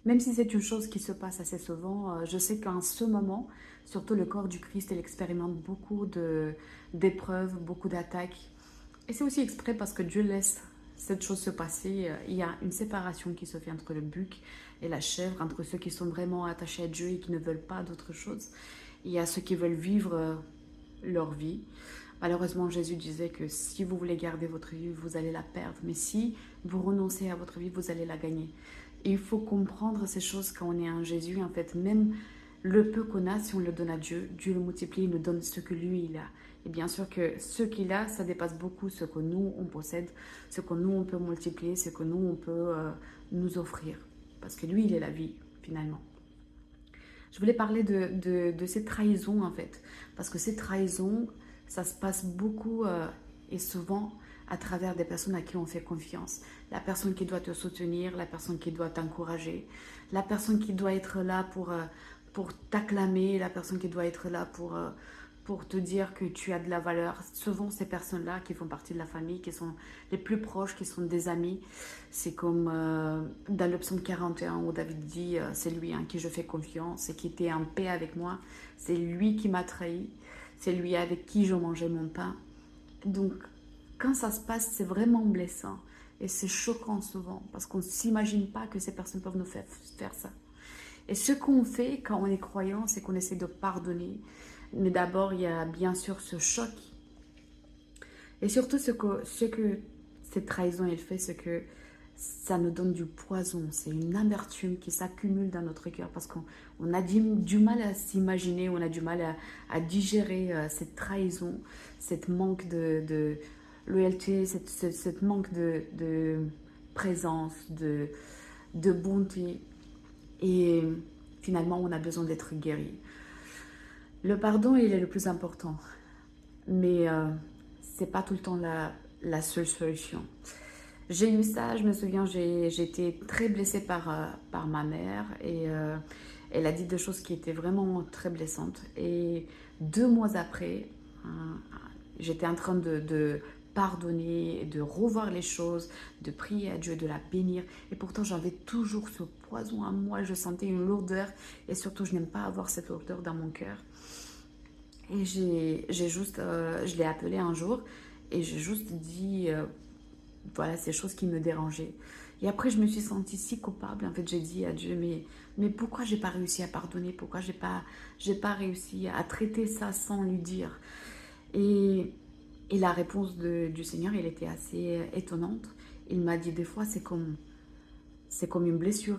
Même si c'est une chose qui se passe assez souvent, je sais qu'en ce moment, surtout le corps du Christ, il expérimente beaucoup d'épreuves, beaucoup d'attaques. Et c'est aussi exprès parce que Dieu laisse cette chose se passer. Il y a une séparation qui se fait entre le buc et la chèvre, entre ceux qui sont vraiment attachés à Dieu et qui ne veulent pas d'autre chose. Il y a ceux qui veulent vivre leur vie. Malheureusement, Jésus disait que si vous voulez garder votre vie, vous allez la perdre. Mais si vous renoncez à votre vie, vous allez la gagner. Et il faut comprendre ces choses quand on est en Jésus. En fait, même le peu qu'on a, si on le donne à Dieu, Dieu le multiplie, il nous donne ce que lui, il a. Et bien sûr que ce qu'il a, ça dépasse beaucoup ce que nous, on possède, ce que nous, on peut multiplier, ce que nous, on peut nous offrir. Parce que lui, il est la vie, finalement. Je voulais parler de ces trahisons, en fait. Parce que ces trahisons, ça se passe beaucoup et souvent à travers des personnes à qui on fait confiance. La personne qui doit te soutenir, la personne qui doit t'encourager, la personne qui doit être là pour t'acclamer, la personne qui doit être là pour te dire que tu as de la valeur. Souvent, ces personnes-là qui font partie de la famille, qui sont les plus proches, qui sont des amis, c'est comme dans le psaume 41 où David dit c'est lui en qui je fais confiance et qui était en paix avec moi. C'est lui qui m'a trahi. C'est lui avec qui je mangeais mon pain. Donc, quand ça se passe, c'est vraiment blessant. Et c'est choquant souvent parce qu'on ne s'imagine pas que ces personnes peuvent nous faire ça. Et ce qu'on fait quand on est croyant, c'est qu'on essaie de pardonner. Mais d'abord, il y a bien sûr ce choc. Et surtout, ce que cette trahison, elle fait, c'est que ça nous donne du poison. C'est une amertume qui s'accumule dans notre cœur parce qu'on a du mal à s'imaginer, on a du mal à digérer cette trahison, cette manque de loyauté, cette manque de présence, de bonté. Et finalement, on a besoin d'être guéri. Le pardon, il est le plus important. Mais c'est pas tout le temps la seule solution. J'ai eu ça, je me souviens, j'ai été très blessée par ma mère et elle a dit des choses qui étaient vraiment très blessantes. Et 2 mois après, j'étais en train de pardonner, de revoir les choses, de prier à Dieu, de la bénir. Et pourtant, j'avais toujours ce poison à moi, je sentais une lourdeur et surtout, je n'aime pas avoir cette lourdeur dans mon cœur. Et je l'ai appelé un jour et j'ai juste dit, voilà, ces choses qui me dérangeaient. Et après, je me suis sentie si coupable. En fait, j'ai dit à Dieu, mais pourquoi j'ai pas réussi à pardonner? Pourquoi j'ai pas réussi à traiter ça sans lui dire? Et, et la réponse du Seigneur, elle était assez étonnante. Il m'a dit, des fois, c'est comme une blessure